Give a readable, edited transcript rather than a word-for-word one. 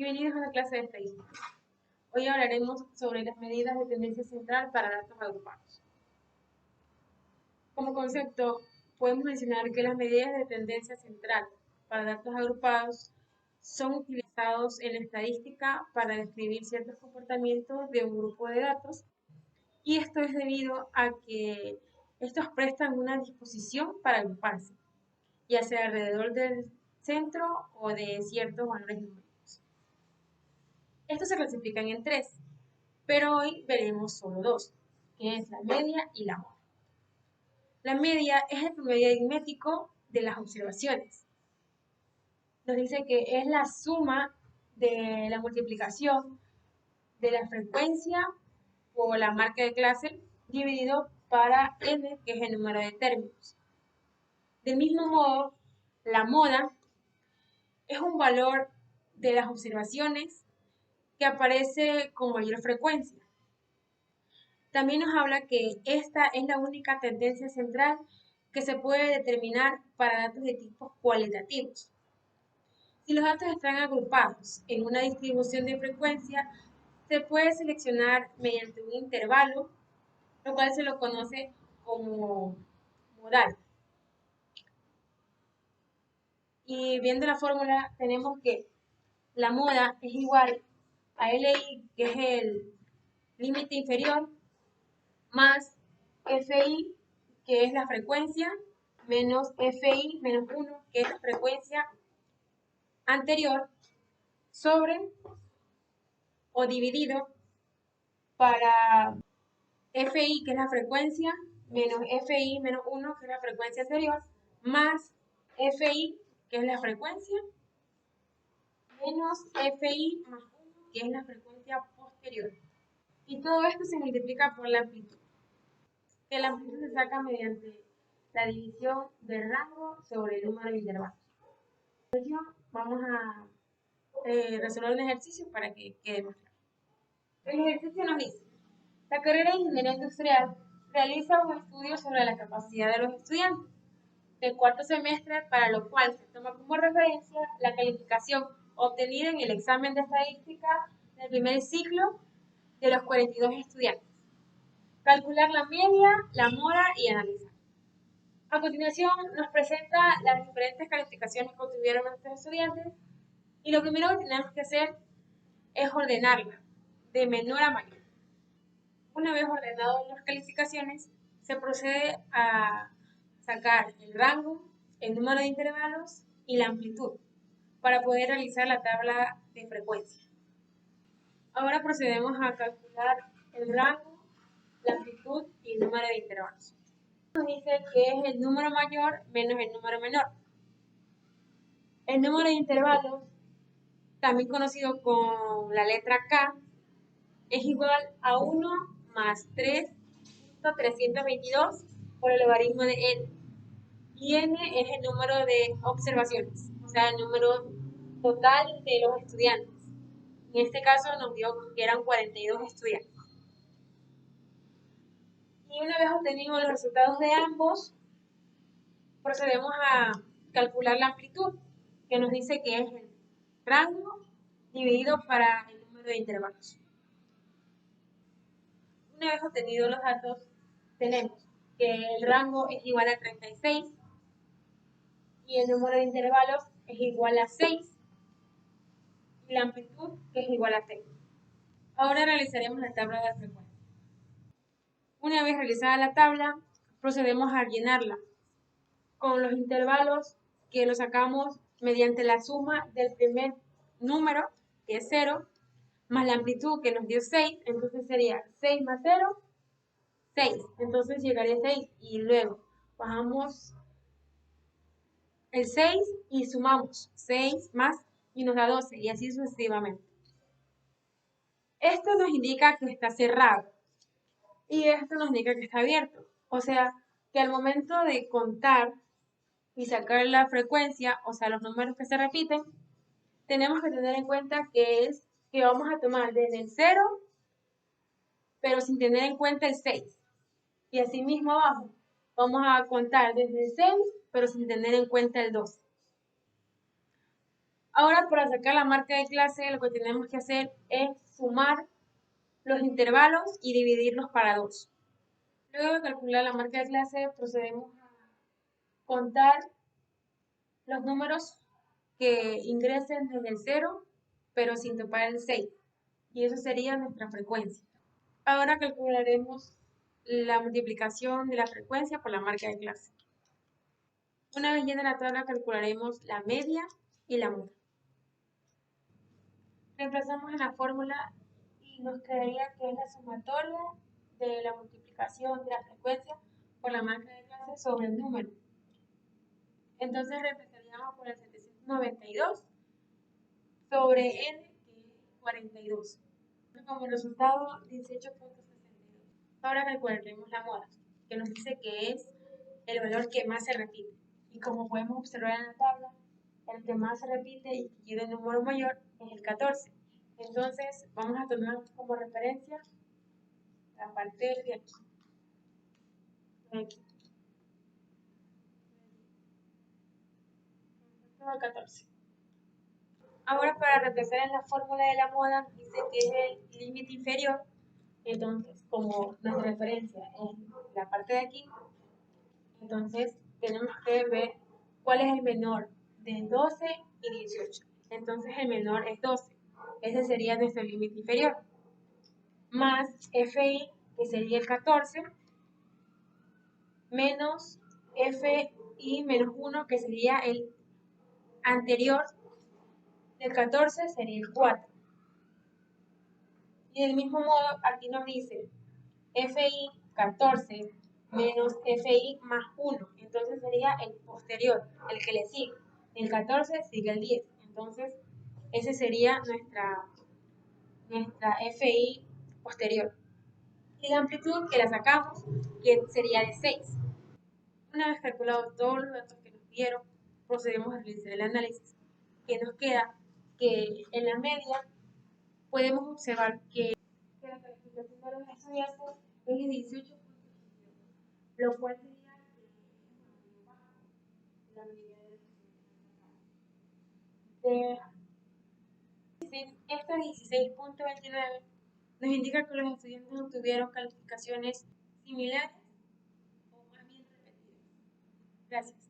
Bienvenidos a la clase de estadística. Hoy hablaremos sobre las medidas de tendencia central para datos agrupados. Como concepto, podemos mencionar que las medidas de tendencia central para datos agrupados son utilizados en la estadística para describir ciertos comportamientos de un grupo de datos, y esto es debido a que estos prestan una disposición para agruparse, ya sea alrededor del centro o de ciertos valores numéricos. Estos se clasifican en tres, pero hoy veremos solo dos, que es la media y la moda. La media es el promedio aritmético de las observaciones. Nos dice que es la suma de la multiplicación de la frecuencia o la marca de clase dividido para n, que es el número de términos. Del mismo modo, la moda es un valor de las observaciones que aparece con mayor frecuencia. También nos habla que esta es la única tendencia central que se puede determinar para datos de tipos cualitativos. Si los datos están agrupados en una distribución de frecuencia, se puede seleccionar mediante un intervalo, lo cual se lo conoce como modal. Y viendo la fórmula, tenemos que la moda es igual a LI, que es el límite inferior, más FI, que es la frecuencia, menos FI menos 1, que es la frecuencia anterior, sobre o dividido para FI, que es la frecuencia, menos FI menos 1, que es la frecuencia anterior, más FI, que es la frecuencia, menos FI más 1, que es la frecuencia posterior. Y todo esto se multiplica por la amplitud, que la amplitud se saca mediante la división del rango sobre el número de intervalos. Vamos a resolver un ejercicio para que quede más claro. El ejercicio nos dice: la carrera de Ingeniería Industrial realiza un estudio sobre la capacidad de los estudiantes del cuarto semestre, para lo cual se toma como referencia la calificación obtenida en el examen de estadística del primer ciclo de los 42 estudiantes. Calcular la media, la moda y analizar. A continuación nos presenta las diferentes calificaciones que obtuvieron nuestros estudiantes, y lo primero que tenemos que hacer es ordenarla de menor a mayor. Una vez ordenadas las calificaciones, se procede a sacar el rango, el número de intervalos y la amplitud para poder realizar la tabla de frecuencia. Ahora procedemos a calcular el rango, la amplitud y el número de intervalos. Nos dice que es el número mayor menos el número menor. El número de intervalos, también conocido con la letra K, es igual a 1 más 3.322 por el logaritmo de n. Y n es el número de observaciones, o sea, el número total de los estudiantes. En este caso nos dio que eran 42 estudiantes. Y una vez obtenidos los resultados de ambos, procedemos a calcular la amplitud, que nos dice que es el rango dividido para el número de intervalos. Una vez obtenidos los datos, tenemos que el rango es igual a 36 y el número de intervalos es igual a 6 y la amplitud es igual a 6. Ahora realizaremos la tabla de frecuencia. Una vez realizada la tabla, procedemos a llenarla con los intervalos que lo sacamos mediante la suma del primer número, que es 0, más la amplitud que nos dio 6, entonces sería 6 más 0, 6. Entonces llegaría a 6 y luego bajamos el 6 y sumamos 6 más y nos da 12 y así sucesivamente. Esto nos indica que está cerrado y esto nos indica que está abierto. O sea, que al momento de contar y sacar la frecuencia, o sea, los números que se repiten, tenemos que tener en cuenta que vamos a tomar desde el 0, pero sin tener en cuenta el 6. Y así mismo abajo, vamos a contar desde el 6, pero sin tener en cuenta el 2. Ahora, para sacar la marca de clase, lo que tenemos que hacer es sumar los intervalos y dividirlos para 2. Luego de calcular la marca de clase, procedemos a contar los números que ingresen desde el 0, pero sin topar el 6. Y eso sería nuestra frecuencia. Ahora calcularemos la multiplicación de la frecuencia por la marca de clase. Una vez llena la tabla, calcularemos la media y la moda. Reemplazamos en la fórmula y nos quedaría que es la sumatoria de la multiplicación de la frecuencia por la marca de clase sobre el número. Entonces reemplazaríamos por el 792 sobre n, que es 42. Como resultado, 18.62. Ahora calcularemos la moda, que nos dice que es el valor que más se repite. Y como podemos observar en la tabla, el que más se repite y que tiene el número mayor es el 14. Entonces, vamos a tomar como referencia la parte de aquí. De aquí. Todo 14. Ahora, para reemplazar en la fórmula de la moda, dice que es el límite inferior. Entonces, como nuestra referencia es la parte de aquí, entonces tenemos que ver cuál es el menor de 12 y 18. Entonces, el menor es 12. Ese sería nuestro límite inferior. Más FI, que sería el 14, menos FI menos 1, que sería el anterior del 14, sería el 4. Y del mismo modo, aquí nos dice FI 14 menos FI más 1. Entonces sería el posterior, el que le sigue. El 14 sigue el 10. Entonces, ese sería nuestra FI posterior. Y la amplitud que la sacamos, que sería de 6. Una vez calculados todos los datos que nos dieron, procedemos a realizar el análisis, que nos queda que en la media podemos observar que la calificación de los estudiantes es de 18, lo cual sería la mayoría de los estudiantes. Estos 16.29 nos indica que los estudiantes obtuvieron calificaciones similares o más bien repetidas. Gracias.